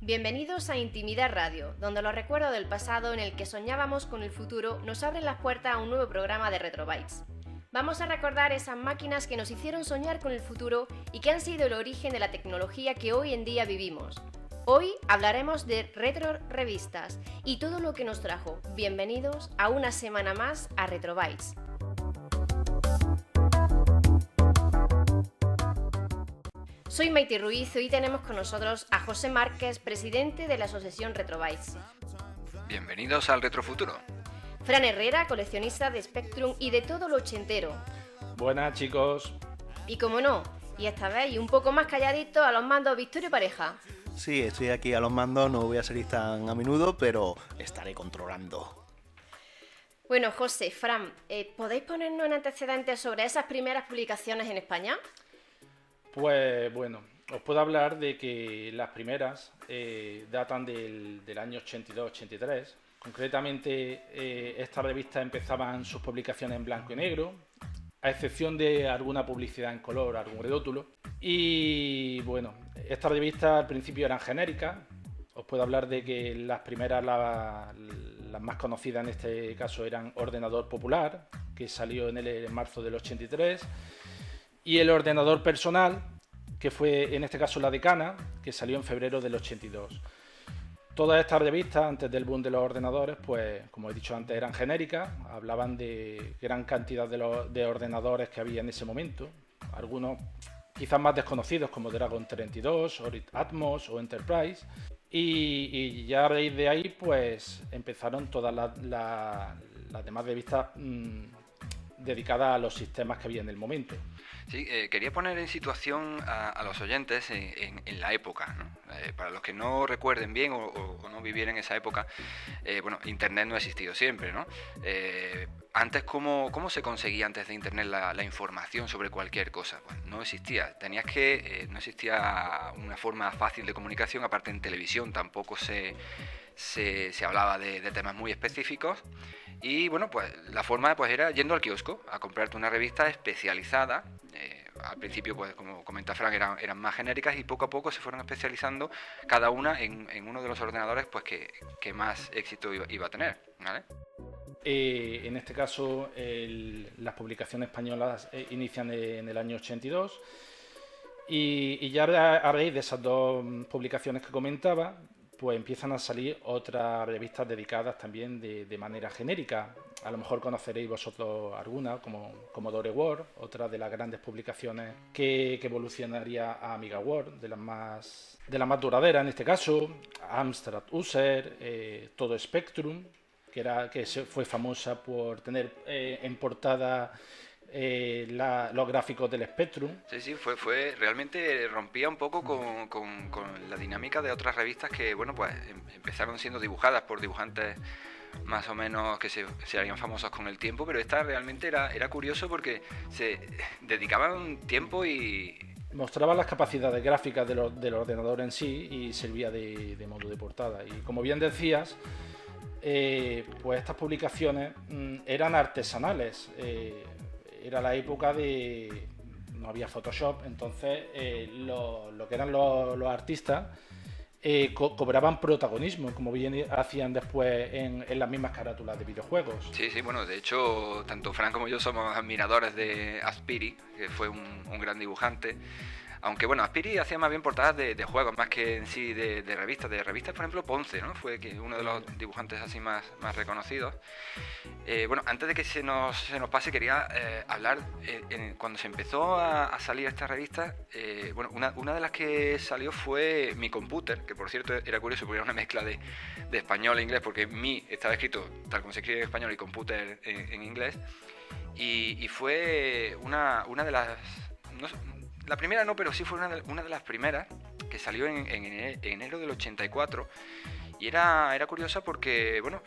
Bienvenidos a Intimidad Radio, donde los recuerdos del pasado en el que soñábamos con el futuro nos abren las puertas a un nuevo programa de Retrobytes. Vamos a recordar esas máquinas que nos hicieron soñar con el futuro y que han sido el origen de la tecnología que hoy en día vivimos. Hoy hablaremos de retro revistas y todo lo que nos trajo. Bienvenidos a una semana más a Retrobytes. Soy Maite Ruiz y hoy tenemos con nosotros a José Márquez, presidente de la asociación Retrobytes. Bienvenidos al Retrofuturo. Fran Herrera, coleccionista de Spectrum y de todo lo ochentero. Buenas, chicos. Y como no, y esta vez y un poco más calladito a los mandos Victorio Pareja. Sí, estoy aquí a los mandos, no voy a salir tan a menudo, pero estaré controlando. Bueno, José, Fran, ¿podéis ponernos en antecedentes sobre esas primeras publicaciones en España? Pues bueno, os puedo hablar de que las primeras datan del año 82-83. Concretamente, estas revistas empezaban sus publicaciones en blanco y negro, a excepción de alguna publicidad en color, algún redótulo. Y bueno, estas revistas al principio eran genéricas. Os puedo hablar de que las primeras, las más conocidas en este caso, eran Ordenador Popular, que salió en marzo del 83. Y el Ordenador Personal, que fue en este caso la Decana, que salió en febrero del 82. Todas estas revistas, antes del boom de los ordenadores, pues como he dicho antes, eran genéricas, hablaban de gran cantidad de ordenadores que había en ese momento, algunos quizás más desconocidos como Dragon 32, Orit Atmos o Enterprise, y ya a raíz de ahí pues empezaron todas las demás revistas dedicadas a los sistemas que había en el momento. Sí, quería poner en situación a los oyentes en la época, ¿no? Para los que no recuerden bien o no vivieran esa época, bueno, Internet no ha existido siempre, ¿no? Antes, ¿cómo se conseguía antes de Internet la información sobre cualquier cosa? Pues no existía. No existía una forma fácil de comunicación, aparte en televisión tampoco se hablaba de temas muy específicos. Y bueno, pues la forma pues era yendo al kiosco a comprarte una revista especializada. Al principio, pues como comenta Frank, eran más genéricas y poco a poco se fueron especializando cada una en uno de los ordenadores pues que más éxito iba a tener, ¿vale? En este caso, las publicaciones españolas inician en el año 82 y ya a raíz de esas dos publicaciones que comentaba, pues empiezan a salir otras revistas dedicadas también de manera genérica. A lo mejor conoceréis vosotros alguna, como Commodore World, otra de las grandes publicaciones que evolucionaría a Amiga World, de las más duraderas en este caso, Amstrad User, todo Spectrum, que fue famosa por tener en portada los gráficos del Spectrum. Sí, fue realmente rompía un poco con la dinámica de otras revistas que, bueno, pues empezaron siendo dibujadas por dibujantes más o menos que se harían famosos con el tiempo, pero esta realmente era curioso porque se dedicaban tiempo y mostraba las capacidades gráficas del ordenador en sí y servía de modo de portada. Y como bien decías, pues estas publicaciones eran artesanales. Era la época no había Photoshop, entonces lo que eran los artistas cobraban protagonismo, como bien hacían después en las mismas carátulas de videojuegos. Sí, bueno, de hecho, tanto Fran como yo somos admiradores de Aspiri, que fue un gran dibujante. Aunque bueno, Aspiri hacía más bien portadas de juegos, más que en sí de revistas. De revistas, por ejemplo, Ponce, ¿no? Fue uno de los dibujantes así más reconocidos. Bueno, antes de que se nos pase, quería hablar, cuando se empezó a salir esta revista, bueno, una de las que salió fue Mi Computer, que por cierto era curioso porque era una mezcla de español e inglés, porque Mi estaba escrito tal como se escribe en español y Computer en inglés. Y fue una de las... No, la primera no, pero sí fue una de las primeras que salió en enero del 84 y era curiosa porque, bueno,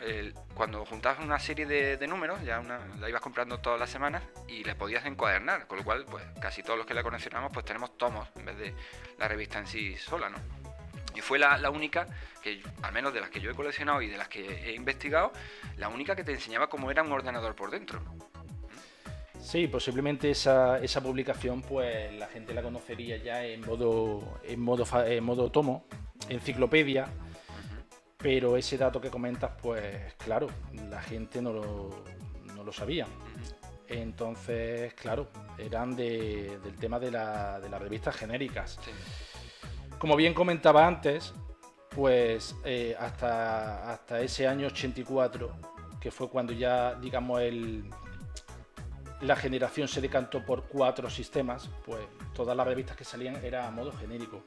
cuando juntabas una serie de números, la ibas comprando todas las semanas y le podías encuadernar, con lo cual, pues casi todos los que la coleccionamos, pues tenemos tomos en vez de la revista en sí sola, ¿no? Y fue la única, que al menos de las que yo he coleccionado y de las que he investigado, la única que te enseñaba cómo era un ordenador por dentro. Sí, posiblemente esa publicación pues la gente la conocería ya en modo tomo, enciclopedia, pero ese dato que comentas, pues claro, la gente no lo sabía. Entonces, claro, eran del tema de las revistas genéricas. Sí. Como bien comentaba antes, pues hasta ese año 84, que fue cuando ya, digamos, la generación se decantó por 4 sistemas, pues todas las revistas que salían era a modo genérico.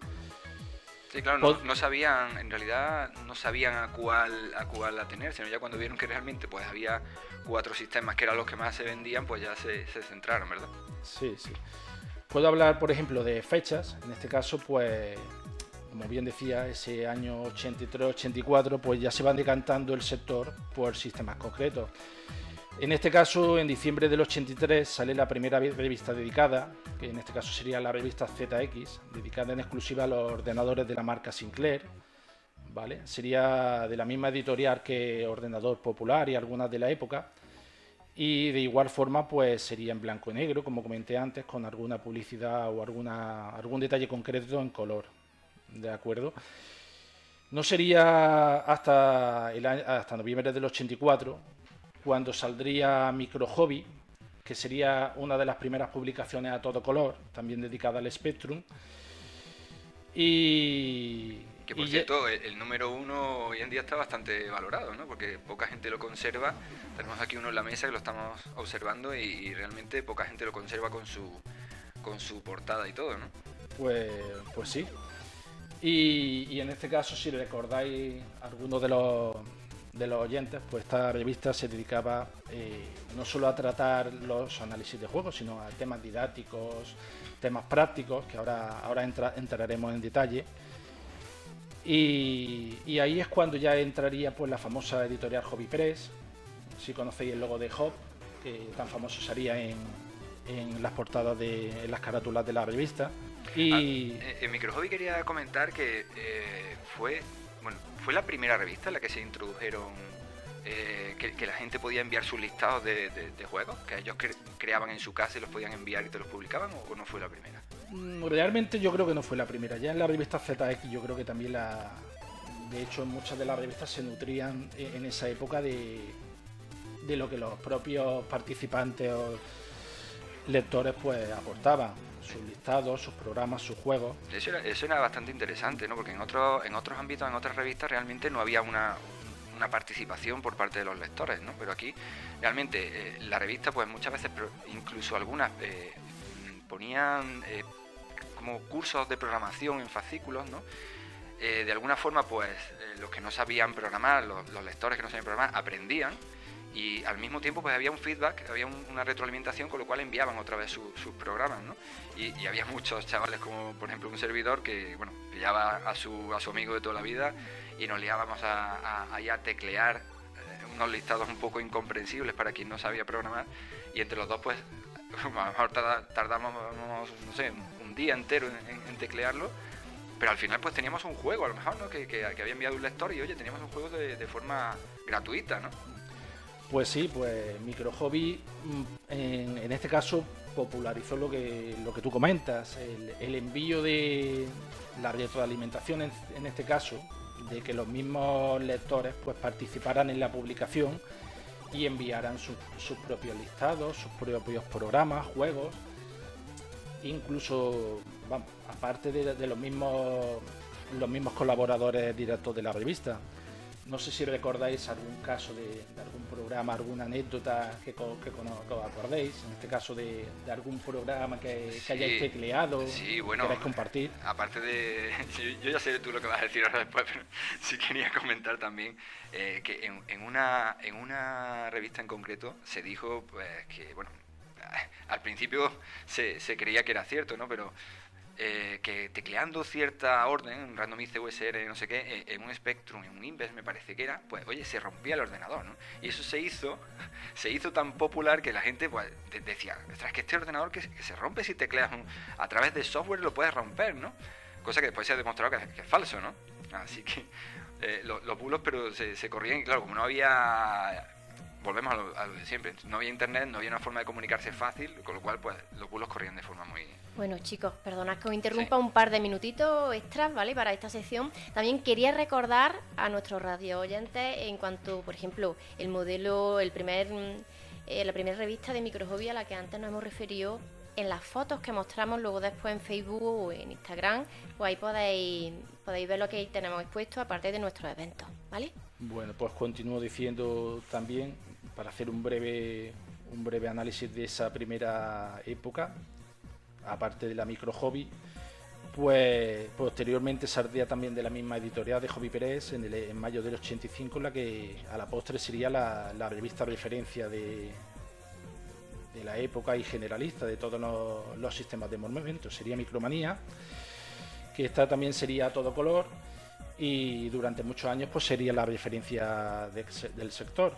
Sí, claro, no sabían, en realidad no sabían a cuál atener, sino ya cuando vieron que realmente pues había 4 sistemas que eran los que más se vendían, pues ya se centraron, ¿verdad? Sí, sí. Puedo hablar, por ejemplo, de fechas. En este caso, pues, como bien decía, ese año 83-84, pues ya se van decantando el sector por sistemas concretos. En este caso, en diciembre del 83 sale la primera revista dedicada, que en este caso sería la revista ZX, dedicada en exclusiva a los ordenadores de la marca Sinclair, ¿vale? Sería de la misma editorial que Ordenador Popular y algunas de la época, y de igual forma pues sería en blanco y negro, como comenté antes, con alguna publicidad o algún detalle concreto en color, ¿de acuerdo? No sería hasta noviembre del 84 cuando saldría Micro Hobby, que sería una de las primeras publicaciones a todo color, también dedicada al Spectrum. Y que por cierto, el número 1 hoy en día está bastante valorado, ¿no? Porque poca gente lo conserva. Tenemos aquí uno en la mesa que lo estamos observando y realmente poca gente lo conserva con su portada y todo, ¿no? Pues sí. Y en este caso, si recordáis algunos de los oyentes, pues esta revista se dedicaba no solo a tratar los análisis de juegos, sino a temas didácticos, temas prácticos, que ahora entraremos en detalle. Y ahí es cuando ya entraría pues la famosa editorial Hobby Press. Si conocéis el logo de Hop, que tan famoso sería en las portadas en las carátulas de la revista. Y en Micro Hobby quería comentar que fue la primera revista en la que se introdujeron que la gente podía enviar sus listados de juegos, que ellos creaban en su casa y los podían enviar y te los publicaban, o no fue la primera. Realmente yo creo que no fue la primera. Ya en la revista ZX yo creo que también de hecho muchas de las revistas se nutrían en esa época de lo que los propios participantes o lectores pues aportaban, sus listados, sus programas, sus juegos. Eso era bastante interesante, ¿no? Porque en otros ámbitos, en otras revistas realmente no había una participación por parte de los lectores, ¿no? Pero aquí realmente la revista pues muchas veces, incluso algunas ponían como cursos de programación en fascículos, ¿no? De alguna forma pues los que no sabían programar, los lectores que no sabían programar aprendían, y al mismo tiempo pues había un feedback, había una retroalimentación, con lo cual enviaban otra vez sus programas, ¿no? Y había muchos chavales, como por ejemplo un servidor que pillaba a su ejamigo de toda la vida y nos liábamos ahí a teclear unos listados un poco incomprensibles para quien no sabía programar, y entre los dos pues a lo mejor tardamos, no sé, un día entero en teclearlo, pero al final pues teníamos un juego, a lo mejor, ¿no? que había enviado un lector, y oye, teníamos un juego de forma gratuita, ¿no? Pues sí, pues Micro Hobby en este caso popularizó lo que tú comentas, el envío de la retroalimentación en este caso, de que los mismos lectores pues participaran en la publicación y enviaran sus propios listados, sus propios programas, juegos, incluso aparte de los mismos colaboradores directos de la revista. No sé si recordáis algún caso de algún programa, alguna anécdota que os acordéis, en este caso de algún programa que hayáis tecleado, sí, bueno, queráis compartir. Aparte de... Yo ya sé tú lo que vas a decir ahora después, pero sí quería comentar también que en una revista en concreto se dijo pues que, bueno, al principio se creía que era cierto, ¿no? Pero que tecleando cierta orden, un randomize USR, no sé qué, en un Spectrum, en un Inves me parece que era, pues oye, se rompía el ordenador, ¿no? Y eso se hizo tan popular que la gente pues decía, ostras, que este ordenador que se rompe si tecleas a través de software lo puedes romper, ¿no? Cosa que después se ha demostrado que es falso, ¿no? Así que los bulos pero se corrían, y claro, como no había volvemos a lo de siempre. No había internet, no había una forma de comunicarse fácil, con lo cual pues los bulos corrían de forma muy... Bueno, chicos, perdonad que os interrumpa un par de minutitos extras, ¿vale? Para esta sección. También quería recordar a nuestros radio oyentes en cuanto, por ejemplo, el modelo, la primera revista de Microhobby a la que antes nos hemos referido, en las fotos que mostramos luego después en Facebook o en Instagram, pues ahí podéis ver lo que tenemos expuesto aparte de nuestros eventos, ¿vale? Bueno, pues continúo diciendo también, para hacer un breve análisis de esa primera época, aparte de la Microhobby, pues posteriormente saldría también de la misma editorial de Hobby Press en mayo del 85, la que a la postre sería la revista referencia de la época y generalista de todos los sistemas de movimiento. Sería Micromanía, que esta también sería a todo color y durante muchos años pues sería la referencia del sector.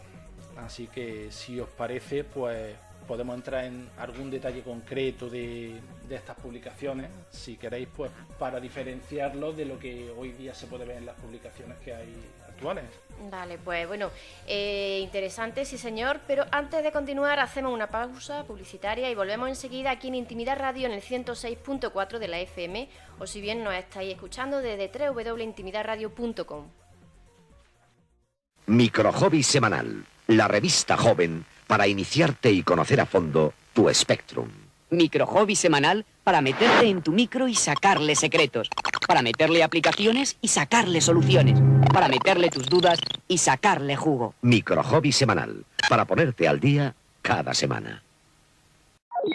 Así que si os parece, pues podemos entrar en algún detalle concreto de estas publicaciones, si queréis, pues para diferenciarlo de lo que hoy día se puede ver en las publicaciones que hay actuales. Vale, pues bueno, interesante, sí señor, pero antes de continuar hacemos una pausa publicitaria y volvemos enseguida aquí en Intimidad Radio en el 106.4 de la FM, o si bien nos estáis escuchando desde www.intimidadradio.com. Microhobby semanal, la revista joven para iniciarte y conocer a fondo tu Spectrum. Microhobby semanal para meterte en tu micro y sacarle secretos, para meterle aplicaciones y sacarle soluciones, para meterle tus dudas y sacarle jugo. Microhobby semanal, para ponerte al día cada semana.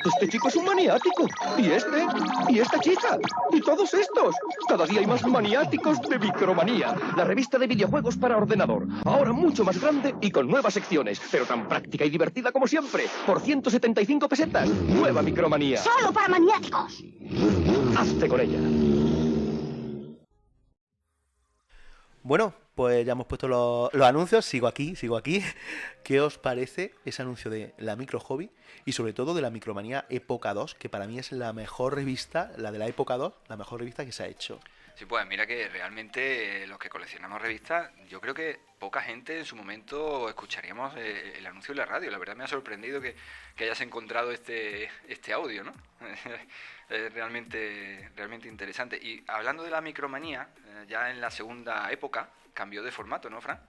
Este chico es un maniático. Y este. Y esta chica. Y todos estos. Cada día hay más maniáticos de Micromanía. La revista de videojuegos para ordenador. Ahora mucho más grande y con nuevas secciones. Pero tan práctica y divertida como siempre. Por 175 pesetas. Nueva Micromanía. ¡Solo para maniáticos! Hazte con ella. Bueno, pues ya hemos puesto los anuncios, sigo aquí. ¿Qué os parece ese anuncio de la Microhobby y sobre todo de la Micromanía Época 2, que para mí es la mejor revista, la de la Época 2, la mejor revista que se ha hecho? Sí, pues mira que realmente los que coleccionamos revistas, yo creo que poca gente en su momento escucharíamos el anuncio en la radio. La verdad me ha sorprendido que hayas encontrado este audio, ¿no? Es realmente interesante. Y hablando de la Micromanía, ya en la segunda época cambió de formato, ¿no, Fran?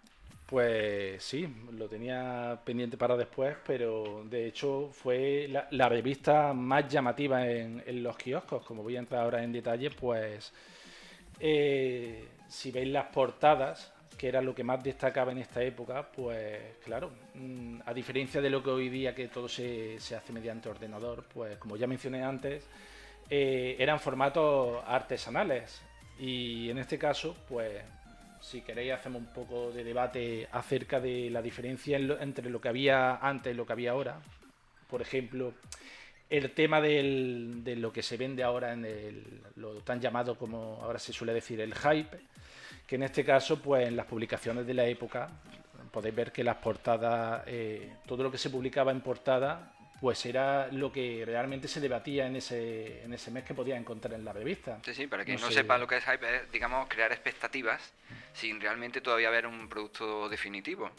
Pues sí, lo tenía pendiente para después, pero de hecho fue la revista más llamativa en los kioscos. Como voy a entrar ahora en detalle, pues si veis las portadas, que era lo que más destacaba en esta época, pues claro, a diferencia de lo que hoy día que todo se hace mediante ordenador, pues como ya mencioné antes, eran formatos artesanales y en este caso, pues si queréis hacemos un poco de debate acerca de la diferencia entre lo que había antes y lo que había ahora. Por ejemplo, el tema de lo que se vende ahora en lo tan llamado, como ahora se suele decir, el hype, que en este caso, pues en las publicaciones de la época, podéis ver que las portadas, todo lo que se publicaba en portada, pues era lo que realmente se debatía en ese mes que podías encontrar en la revista. Sí, para quien no sepa lo que es hype, es, digamos, crear expectativas sin realmente todavía ver un producto definitivo.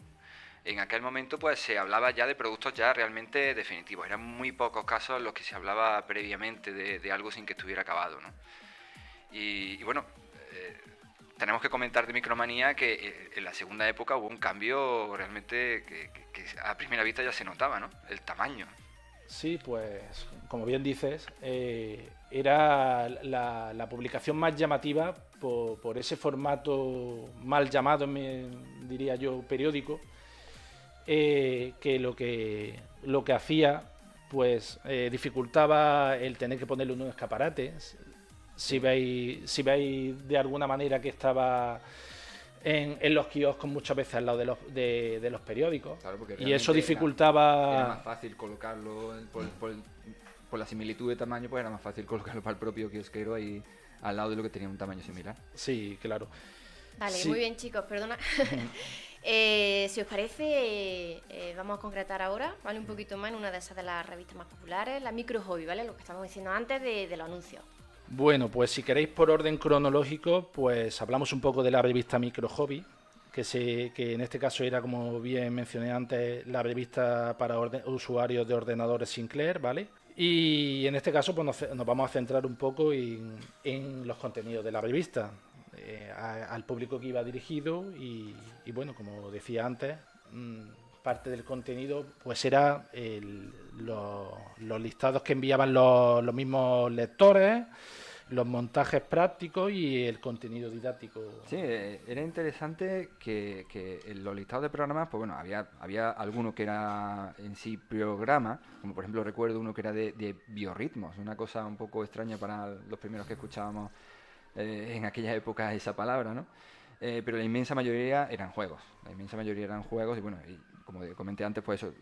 En aquel momento pues se hablaba ya de productos ya realmente definitivos. Eran muy pocos casos los que se hablaba previamente de algo sin que estuviera acabado, ¿no? Y bueno, tenemos que comentar de Micromanía que en la segunda época hubo un cambio realmente que a primera vista ya se notaba, ¿no? El tamaño. Sí, pues como bien dices, era la publicación más llamativa por ese formato mal llamado, diría yo, periódico, que lo que hacía, pues dificultaba el tener que ponerle unos escaparates. Si veis de alguna manera que estaba en los kioscos muchas veces al lado de los periódicos, claro, y eso dificultaba... Era más fácil colocarlo por la similitud de tamaño, pues era más fácil colocarlo para el propio kiosquero ahí al lado de lo que tenía un tamaño similar. Sí, claro. Vale, sí. Muy bien, chicos, perdona. Si os parece, vamos a concretar ahora, ¿vale? Un poquito más en una de esas de las revistas más populares, la Microhobby, ¿vale? Lo que estamos diciendo antes de los anuncios. Bueno, pues si queréis por orden cronológico, pues hablamos un poco de la revista Microhobby, que en este caso era, como bien mencioné antes, la revista para usuarios de ordenadores Sinclair, ¿vale? Y en este caso pues nos vamos a centrar un poco en los contenidos de la revista, al público que iba dirigido y bueno, como decía antes, parte del contenido pues era los listados que enviaban los mismos lectores, los montajes prácticos y el contenido didáctico. Sí, era interesante que en los listados de programas, pues bueno, había alguno que era en sí programa, como por ejemplo recuerdo uno que era de biorritmos, una cosa un poco extraña para los primeros que escuchábamos en aquella época esa palabra, ¿no? Pero la inmensa mayoría eran juegos, y bueno, como comenté antes, pues eso,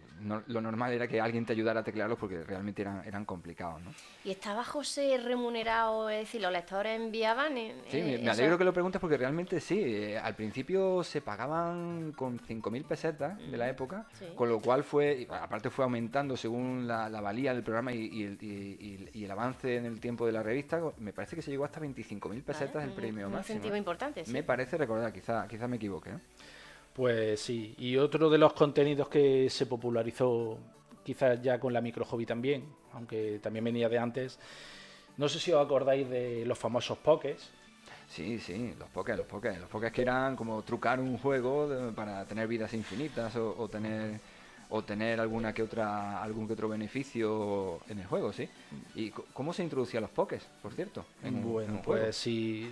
lo normal era que alguien te ayudara a teclearlos porque realmente eran complicados, ¿no? ¿Y estaba José remunerado? Es decir, ¿los lectores enviaban? Sí, me alegro que lo preguntes porque realmente sí. Al principio se pagaban con 5.000 pesetas de la época, sí. Con lo cual aparte fue aumentando según la valía del programa y el avance en el tiempo de la revista. Me parece que se llegó hasta 25.000 pesetas el premio un máximo. incentivo importante, sí. Me parece recordar, quizá me equivoque, ¿eh? Pues sí, y otro de los contenidos que se popularizó quizás ya con la micro hobby también, aunque también venía de antes, no sé si os acordáis de los famosos pokés. Sí, los pokés que eran como trucar un juego para tener vidas infinitas o tener algún que otro beneficio en el juego, ¿sí? ¿Y cómo se introducían los pokés, por cierto? Bueno, pues si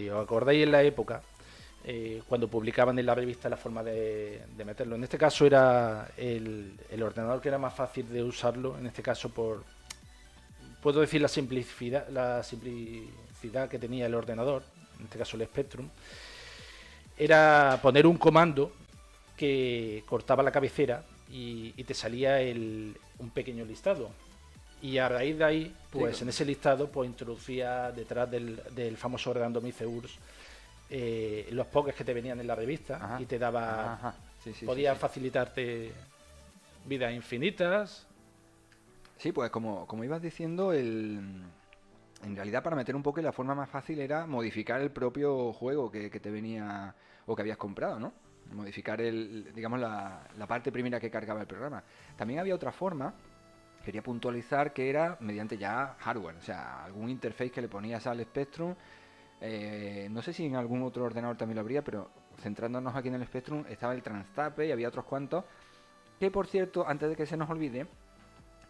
os acordáis en la época, cuando publicaban en la revista la forma de meterlo. En este caso era el ordenador que era más fácil de usarlo, en este caso puedo decir la simplicidad que tenía el ordenador, en este caso el Spectrum, era poner un comando que cortaba la cabecera y te salía un pequeño listado. Y a raíz de ahí, pues sí, en ese listado, pues introducía detrás del famoso ordenador Miceurs los pokés que te venían en la revista y te daba, podía facilitarte vidas infinitas. Sí, pues como ibas diciendo, en realidad para meter un poke la forma más fácil era modificar el propio juego que te venía o que habías comprado, ¿no? Modificar digamos la parte primera que cargaba el programa. También había otra forma, quería puntualizar, que era mediante ya hardware, o sea, algún interface que le ponías al Spectrum. No sé si en algún otro ordenador también lo habría, pero centrándonos aquí en el Spectrum estaba el Transtape y había otros cuantos que, por cierto, antes de que se nos olvide,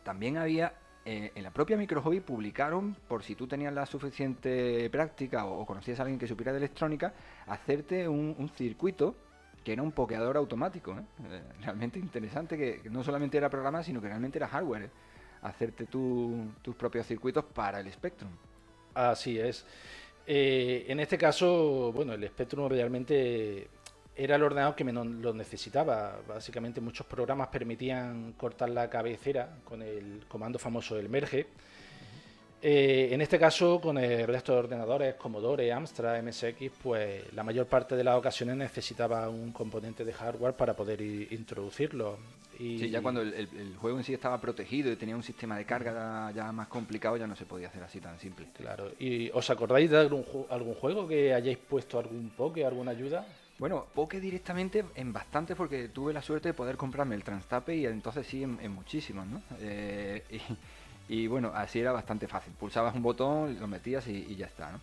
también había en la propia Micro Hobby publicaron, por si tú tenías la suficiente práctica o conocías a alguien que supiera de electrónica, hacerte un circuito que era un pokeador automático, realmente interesante, que no solamente era programa, sino que realmente era hardware, hacerte tus propios circuitos para el Spectrum. Así es. En este caso, bueno, el Spectrum realmente era el ordenador que menos lo necesitaba. Básicamente muchos programas permitían cortar la cabecera con el comando famoso del merge. En este caso, con el resto de ordenadores, Commodore, Amstrad, MSX, pues la mayor parte de las ocasiones necesitaba un componente de hardware para poder introducirlo. Sí, ya cuando el juego en sí estaba protegido y tenía un sistema de carga ya más complicado, ya no se podía hacer así tan simple. Claro. ¿Y os acordáis de algún juego que hayáis puesto algún poke, alguna ayuda? Bueno, poke directamente en bastantes, porque tuve la suerte de poder comprarme el Transtape y entonces sí en muchísimos, ¿no? Y bueno, así era bastante fácil. Pulsabas un botón, lo metías y ya está, ¿no?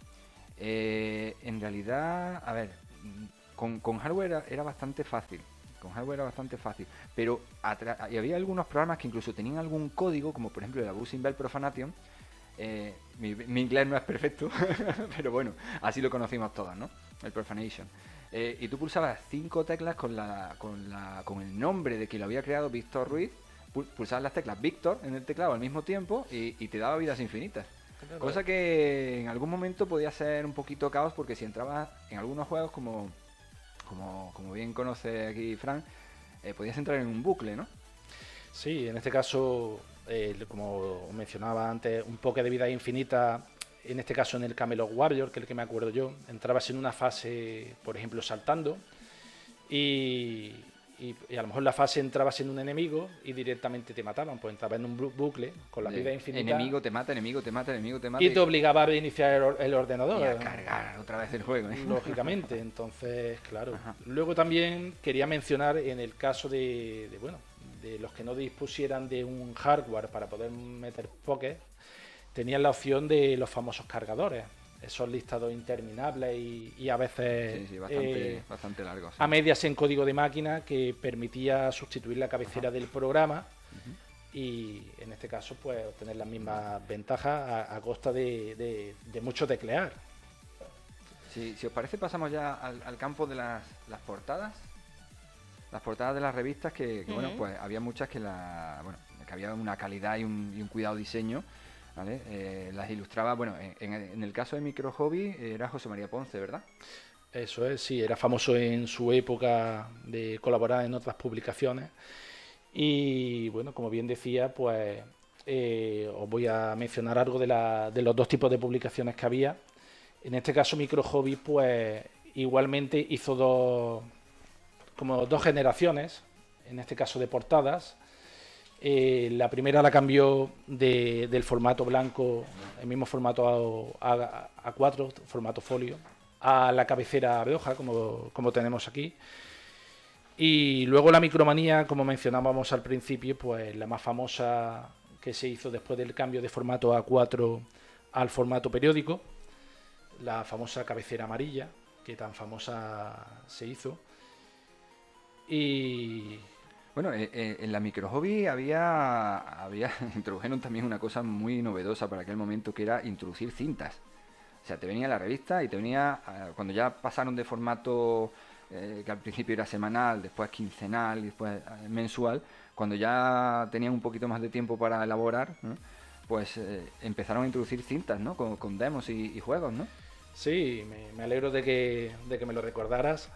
En realidad, a ver, con hardware era bastante fácil. Pero y había algunos programas que incluso tenían algún código, como por ejemplo el Abusing Bell Profanation. Mi inglés no es perfecto, pero bueno, así lo conocimos todos, ¿no? El Profanation. Y tú pulsabas 5 teclas con el nombre de quien lo había creado, Víctor Ruiz. Pulsabas las teclas Víctor en el teclado al mismo tiempo y te daba vidas infinitas. Claro. Cosa que en algún momento podía ser un poquito caos, porque si entrabas en algunos juegos, como bien conoce aquí Fran, podías entrar en un bucle, ¿no? Sí, en este caso, como mencionaba antes, un poke de vida infinita, en este caso en el Camelot Warrior, que es el que me acuerdo yo, entrabas en una fase, por ejemplo, saltando, y y a lo mejor la fase entrabas en un enemigo y directamente te mataban, pues entrabas en un bucle con la vida infinita. Enemigo te mata, enemigo te mata, enemigo te mata. Y te obligaba a reiniciar el ordenador. Y a cargar otra vez el juego. Lógicamente, entonces, claro. Ajá. Luego también quería mencionar en el caso de los que no dispusieran de un hardware para poder meter Poké, tenían la opción de los famosos cargadores. Esos listados interminables y a veces Sí, bastante largos. Sí. a medias en código de máquina que permitía sustituir la cabecera del programa y en este caso pues obtener las mismas ventajas a costa de mucho teclear. Si os parece, pasamos ya al campo de las portadas. Las portadas de las revistas que bueno, pues había muchas que había una calidad y un cuidado diseño. ¿Vale? Las ilustraba, bueno, en el caso de Micro Hobby era José María Ponce, ¿verdad? Eso es, sí, era famoso en su época de colaborar en otras publicaciones y bueno, como bien decía, pues os voy a mencionar algo de los dos tipos de publicaciones que había. En este caso Micro Hobby pues igualmente hizo dos generaciones, en este caso de portadas. La primera la cambió del formato blanco, el mismo formato A4, formato folio, a la cabecera de hoja, como tenemos aquí. Y luego la micromanía, como mencionábamos al principio, pues la más famosa que se hizo después del cambio de formato A4 al formato periódico, la famosa cabecera amarilla, que tan famosa se hizo. Y bueno, en la Micro Hobby introdujeron también una cosa muy novedosa para aquel momento, que era introducir cintas. O sea, te venía la revista y te venía, cuando ya pasaron de formato que al principio era semanal, después quincenal y después mensual, cuando ya tenían un poquito más de tiempo para elaborar, ¿no? Pues empezaron a introducir cintas, ¿no? Con demos y juegos, ¿no? Sí, me alegro de que me lo recordaras.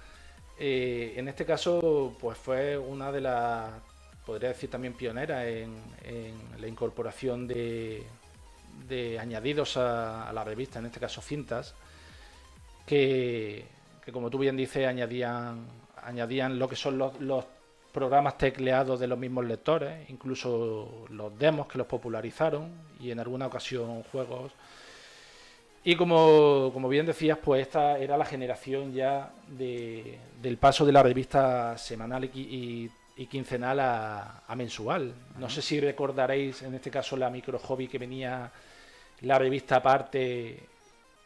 En este caso, pues fue una de las, podría decir también pionera en la incorporación de añadidos a la revista, en este caso cintas, que como tú bien dices, añadían lo que son los programas tecleados de los mismos lectores, incluso los demos que los popularizaron y en alguna ocasión juegos. Y como bien decías, pues esta era la generación ya del paso de la revista semanal y quincenal a mensual. No sé si recordaréis, en este caso, la Micro Hobby, que venía la revista aparte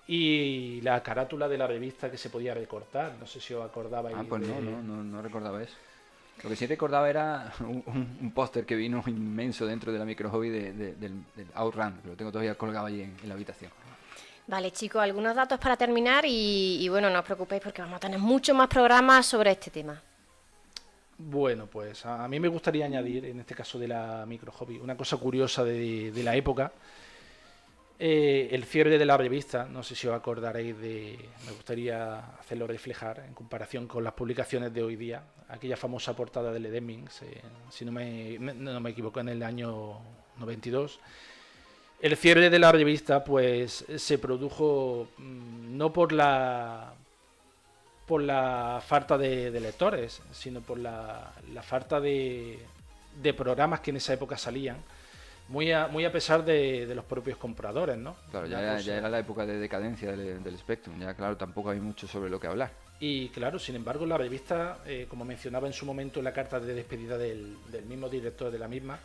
y la carátula de la revista que se podía recortar. No sé si os acordabais. Pues no recordaba eso. Lo que sí recordaba era un póster que vino inmenso dentro de la Micro Hobby del Outrun, que lo tengo todavía colgado allí en la habitación. Vale, chicos, algunos datos para terminar y bueno, no os preocupéis porque vamos a tener muchos más programas sobre este tema. Bueno, pues a mí me gustaría añadir, en este caso de la Micro Hobby, una cosa curiosa de la época. El cierre de la revista, no sé si os acordaréis me gustaría hacerlo reflejar en comparación con las publicaciones de hoy día, aquella famosa portada de Lemmings, si no me equivoco, en el año 92. El cierre de la revista pues se produjo no por la falta de lectores, sino por la falta de programas que en esa época salían, muy a pesar de los propios compradores, ¿no? Claro, ya era la época de decadencia del Spectrum, ya claro, tampoco hay mucho sobre lo que hablar. Y claro, sin embargo, la revista, como mencionaba en su momento en la carta de despedida del mismo director de la misma,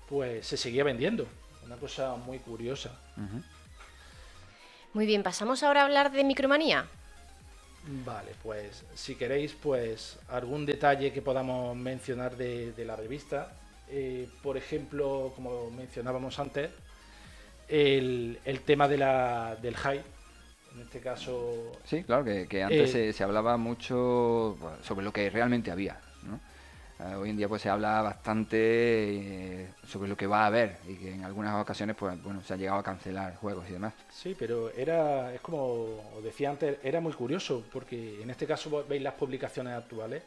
pues se seguía vendiendo. Una cosa muy curiosa. Muy bien, pasamos ahora a hablar de Micromanía. Vale, pues si queréis, pues algún detalle que podamos mencionar de la revista. Por ejemplo, como mencionábamos antes, el tema del hype. En este caso... Sí, claro, que antes se hablaba mucho sobre lo que realmente había, ¿no? Hoy en día pues se habla bastante sobre lo que va a haber y que en algunas ocasiones pues bueno, se ha llegado a cancelar juegos y demás. Sí, pero es como os decía antes, era muy curioso porque en este caso veis las publicaciones actuales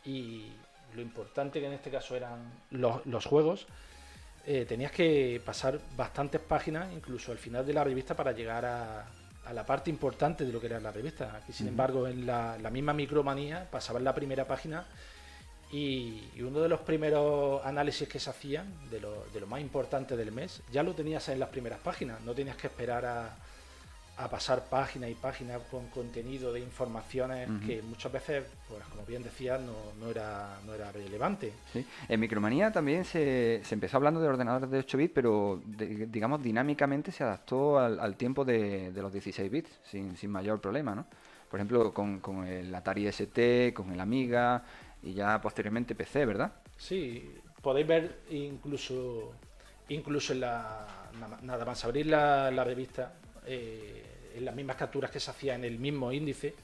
y lo importante que en este caso eran los juegos. Tenías que pasar bastantes páginas, incluso al final de la revista, para llegar a la parte importante de lo que era la revista. Aquí, sin embargo, en la misma Micromanía pasabas la primera página y uno de los primeros análisis que se hacían, de lo más importante del mes, ya lo tenías en las primeras páginas, no tenías que esperar a pasar páginas y páginas con contenido de informaciones que muchas veces, pues como bien decías, no era relevante. Sí. En Micromanía también se empezó hablando de ordenadores de 8 bits, pero digamos dinámicamente se adaptó al tiempo de los 16 bits, sin mayor problema, ¿no? Por ejemplo, con el Atari ST, con el Amiga y ya posteriormente PC, ¿verdad? Sí, podéis ver incluso en nada más abrir la revista, en las mismas capturas que se hacía en el mismo índice,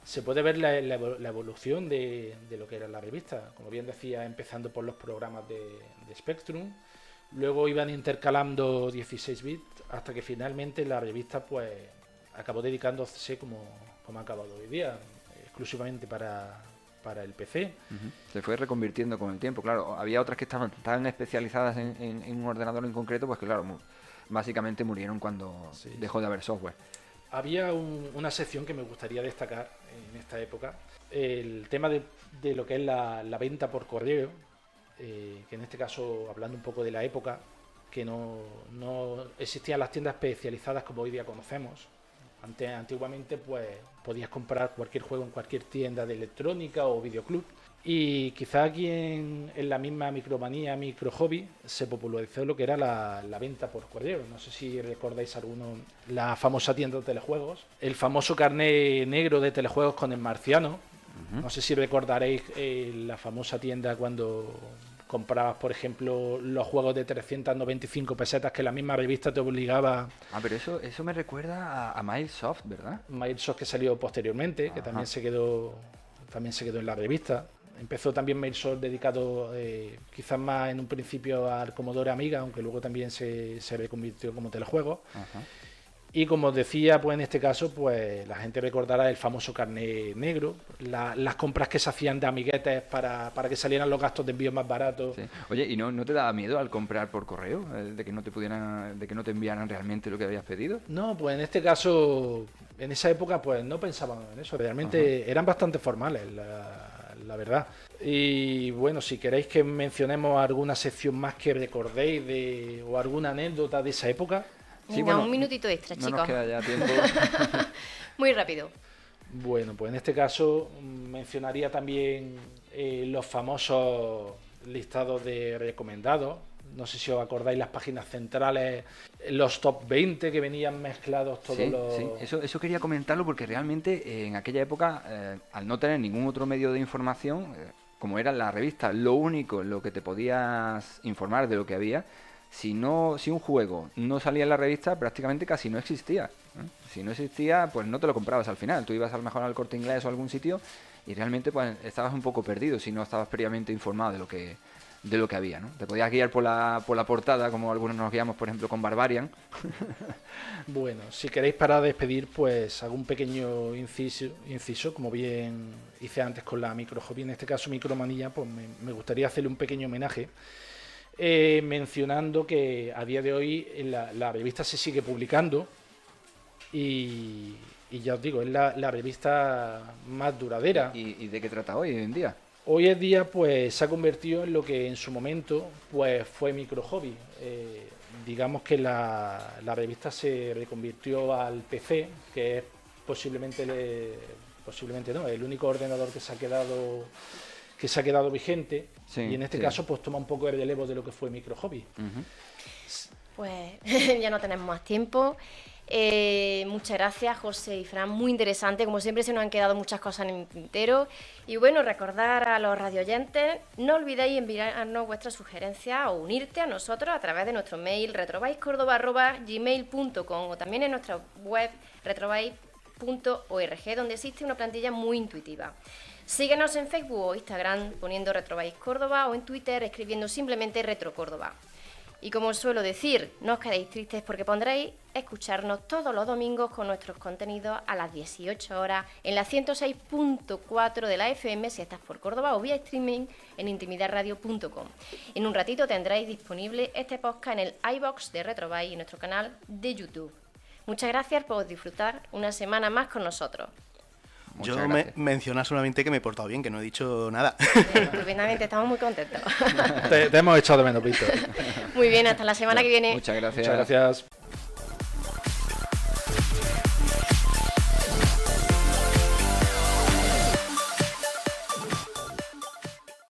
se puede ver la evolución de lo que era la revista. Como bien decía, empezando por los programas de Spectrum, luego iban intercalando 16 bits hasta que finalmente la revista pues acabó dedicándose, como ha acabado hoy día, exclusivamente para el PC. Se fue reconvirtiendo con el tiempo, claro. Había otras que estaban tan especializadas en un ordenador en concreto, pues que claro, básicamente murieron cuando dejó de haber software. Había una sección que me gustaría destacar en esta época, el tema de lo que es la venta por correo, que en este caso, hablando un poco de la época, que no existían las tiendas especializadas como hoy día conocemos. Antiguamente pues podías comprar cualquier juego en cualquier tienda de electrónica o videoclub, y quizá aquí en la misma Micromanía, Microhobby, se popularizó lo que era la venta por correo. No sé si recordáis alguno la famosa tienda de telejuegos, el famoso carnet negro de telejuegos con el marciano. No sé si recordaréis la famosa tienda cuando comprabas, por ejemplo, los juegos de 395 pesetas que la misma revista te obligaba. Pero eso me recuerda a Microsoft, ¿verdad? Microsoft, que salió posteriormente, que también se quedó en la revista. Empezó también Microsoft dedicado quizás más en un principio al Commodore Amiga, aunque luego también se reconvirtió como telejuego. Y como os decía, pues en este caso, pues la gente recordará el famoso carnet negro, las compras que se hacían de amiguetes para que salieran los gastos de envío más baratos. Sí. Oye, ¿y no te daba miedo al comprar por correo? ¿De que no te enviaran realmente lo que habías pedido? No, pues en este caso, en esa época, pues no pensaban en eso. Realmente eran bastante formales, la verdad. Y bueno, si queréis que mencionemos alguna sección más que recordéis o alguna anécdota de esa época. Venga, bueno, un minutito extra, chicos. No nos queda ya tiempo. Muy rápido. Bueno, pues en este caso mencionaría también los famosos listados de recomendados. No sé si os acordáis las páginas centrales, los top 20 que venían mezclados todos los... Sí, eso quería comentarlo porque realmente en aquella época, al no tener ningún otro medio de información, como era la revista, lo que te podías informar de lo que había, si un juego no salía en la revista, prácticamente casi no existía. Si no existía, pues no te lo comprabas al final. Tú ibas a lo mejor al Corte Inglés o a algún sitio y realmente pues estabas un poco perdido si no estabas previamente informado de lo que había, ¿no? Te podías guiar por la portada, como algunos nos guiamos, por ejemplo, con Barbarian. Bueno, si queréis, para despedir, pues hago un pequeño inciso, como bien hice antes con la Microhobby, en este caso Micromanía, pues me gustaría hacerle un pequeño homenaje. Mencionando que a día de hoy la revista se sigue publicando y ya os digo, es la revista más duradera. ¿Y de qué trata hoy en día? Hoy en día pues se ha convertido en lo que en su momento pues fue Microhobby. Digamos que la revista se reconvirtió al PC, que es posiblemente no, el único ordenador que se ha quedado vigente, y en este caso pues toma un poco el relevo de lo que fue Microhobby. Pues ya no tenemos más tiempo. Muchas gracias, José y Fran, muy interesante, como siempre se nos han quedado muchas cosas en el tintero. Y bueno, recordar a los radioyentes, no olvidéis enviarnos vuestras sugerencias o unirte a nosotros a través de nuestro mail retrobytecórdoba@gmail.com o también en nuestra web retrobyte.org, donde existe una plantilla muy intuitiva. Síguenos en Facebook o Instagram poniendo Retrobyte Córdoba o en Twitter escribiendo simplemente Retro Córdoba. Y como os suelo decir, no os quedéis tristes porque podréis escucharnos todos los domingos con nuestros contenidos a las 18 horas en la 106.4 de la FM si estás por Córdoba o vía streaming en intimidadradio.com. En un ratito tendréis disponible este podcast en el iVoox de Retrobyte y nuestro canal de YouTube. Muchas gracias por disfrutar una semana más con nosotros. Muchas Yo gracias. mencionar solamente que me he portado bien, que no he dicho nada. Estupendamente, estamos muy contentos. Te hemos echado de menos, Víctor. Muy bien, hasta la semana que viene. Muchas gracias. Muchas gracias.